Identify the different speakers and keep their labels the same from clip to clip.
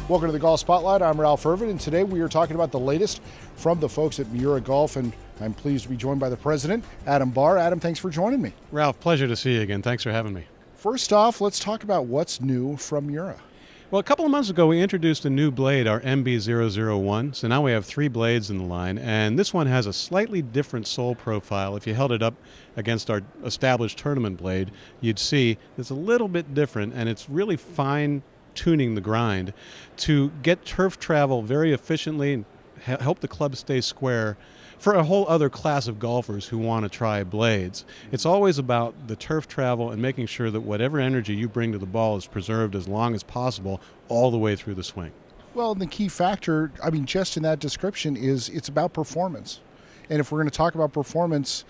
Speaker 1: Welcome to the Golf Spotlight. I'm Ralph Irvin, and today we are talking about the latest from the folks at Miura Golf, and I'm pleased to be joined by the president, Adam Barr. Adam, thanks for joining me.
Speaker 2: Ralph, pleasure to see you again. Thanks for having me.
Speaker 1: First off, let's talk about what's new from Miura.
Speaker 2: Well, a couple of months ago, we introduced a new blade, our MB001. So now we have 3 blades in the line, and this one has a slightly different sole profile. If you held it up against our established tournament blade, you'd see it's a little bit different, and it's really fine tuning the grind to get turf travel very efficiently and help the club stay square for a whole other class of golfers who want to try blades. It's always about the turf travel and making sure that whatever energy you bring to the ball is preserved as long as possible all the way through the swing.
Speaker 1: Well, and the key factor, just in that description, is it's about performance. And if we're going to talk about performance,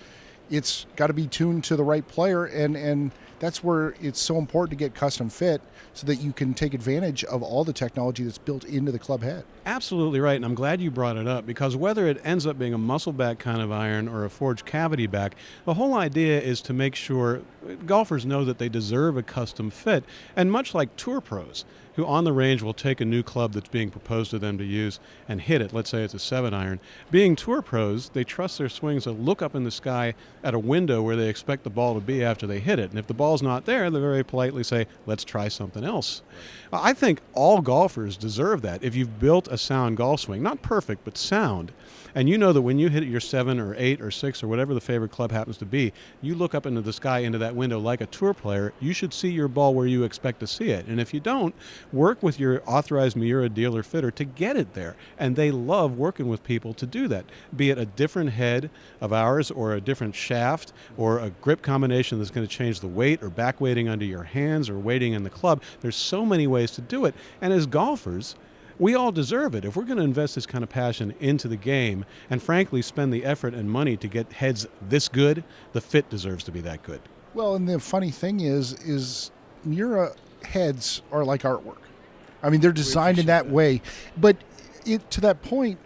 Speaker 1: it's got to be tuned to the right player, and that's where it's so important to get custom fit so that you can take advantage of all the technology that's built into the club head.
Speaker 2: Absolutely right, and I'm glad you brought it up, because whether it ends up being a muscle back kind of iron or a forged cavity back, the whole idea is to make sure golfers know that they deserve a custom fit. And much like tour pros, who on the range will take a new club that's being proposed to them to use and hit it, let's say it's a 7-iron, being tour pros, they trust their swings to look up in the sky at a window where they expect the ball to be after they hit it. And if the ball's not there, they very politely say, let's try something else. I think all golfers deserve that. If you've built a sound golf swing, not perfect, but sound, and you know that when you hit your 7 or 8 or 6 or whatever the favorite club happens to be, you look up into the sky, into that window like a tour player, you should see your ball where you expect to see it. And if you don't, work with your authorized Miura dealer fitter to get it there. And they love working with people to do that, be it a different head of ours or a different shaft or a grip combination that's going to change the weight or back weighting under your hands or weighting in the club. There's so many ways to do it. And as golfers, we all deserve it. If we're going to invest this kind of passion into the game and frankly spend the effort and money to get heads this good, the fit deserves to be that good.
Speaker 1: Well, and the funny thing is Miura heads are like artwork. They're designed in that way. But to that point,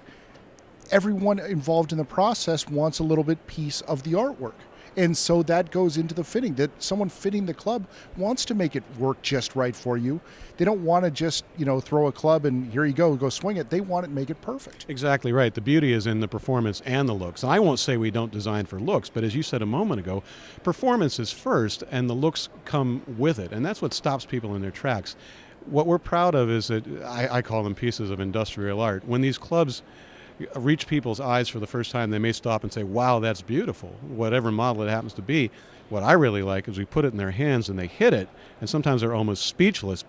Speaker 1: everyone involved in the process wants a little bit piece of the artwork. And so that goes into the fitting, that someone fitting the club wants to make it work just right for you. They don't want to just, throw a club and here you go swing it. They want to make it perfect.
Speaker 2: Exactly right. The beauty is in the performance and the looks. And I won't say we don't design for looks, but as you said a moment ago, performance is first and the looks come with it. And that's what stops people in their tracks. What we're proud of is that I call them pieces of industrial art. When these clubs reach people's eyes for the first time, they may stop and say, wow, that's beautiful, whatever model it happens to be. What I really like is we put it in their hands and they hit it, and sometimes they're almost speechless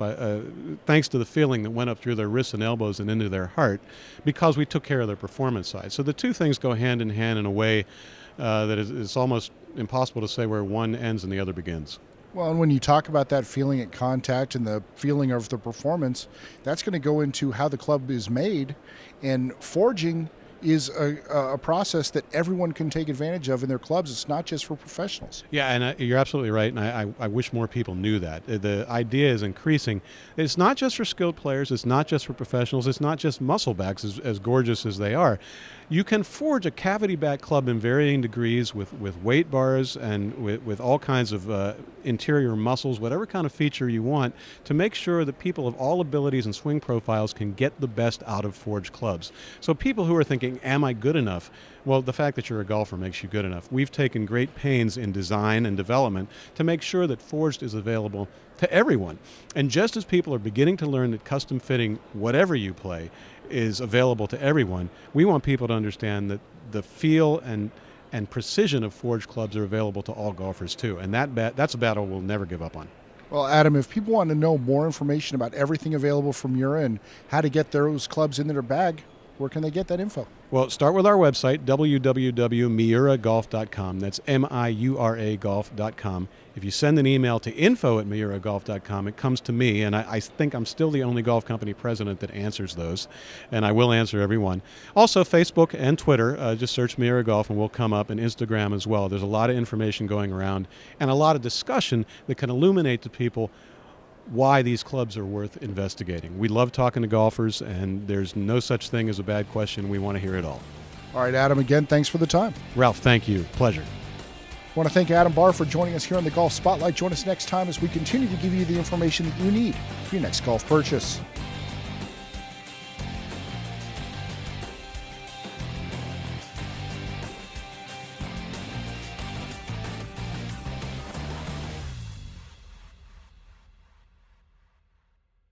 Speaker 2: thanks to the feeling that went up through their wrists and elbows and into their heart, because we took care of their performance side. So the two things go hand in hand in a way that it's almost impossible to say where one ends and the other begins.
Speaker 1: Well, and when you talk about that feeling at contact and the feeling of the performance, that's going to go into how the club is made. And forging is a process that everyone can take advantage of in their clubs. It's not just for professionals.
Speaker 2: Yeah, and you're absolutely right, and I wish more people knew that. The idea is increasing. It's not just for skilled players. It's not just for professionals. It's not just muscle backs, as gorgeous as they are. You can forge a cavity back club in varying degrees with weight bars and with all kinds of interior muscles, whatever kind of feature you want, to make sure that people of all abilities and swing profiles can get the best out of forged clubs. So people who are thinking, am I good enough? Well, the fact that you're a golfer makes you good enough. We've taken great pains in design and development to make sure that forged is available to everyone. And just as people are beginning to learn that custom fitting, whatever you play, is available to everyone, we want people to understand that the feel and precision of forged clubs are available to all golfers too. And that's a battle we'll never give up on.
Speaker 1: Well, Adam, if people want to know more information about everything available from Miura and how to get those clubs in their bag, where can they get that info?
Speaker 2: Well, start with our website, www.miuragolf.com. That's MIURA golf.com. If you send an email to info@miuragolf.com, it comes to me, and I think I'm still the only golf company president that answers those, and I will answer every one. Also, Facebook and Twitter, just search Miura Golf and we'll come up, and Instagram as well. There's a lot of information going around and a lot of discussion that can illuminate to people why these clubs are worth investigating. We love talking to golfers, and there's no such thing as a bad question. We want to hear it all.
Speaker 1: All right, Adam, again, thanks for the time.
Speaker 2: Ralph, thank you. Pleasure.
Speaker 1: I want to thank Adam Barr for joining us here on the Golf Spotlight. Join us next time as we continue to give you the information that you need for your next golf purchase.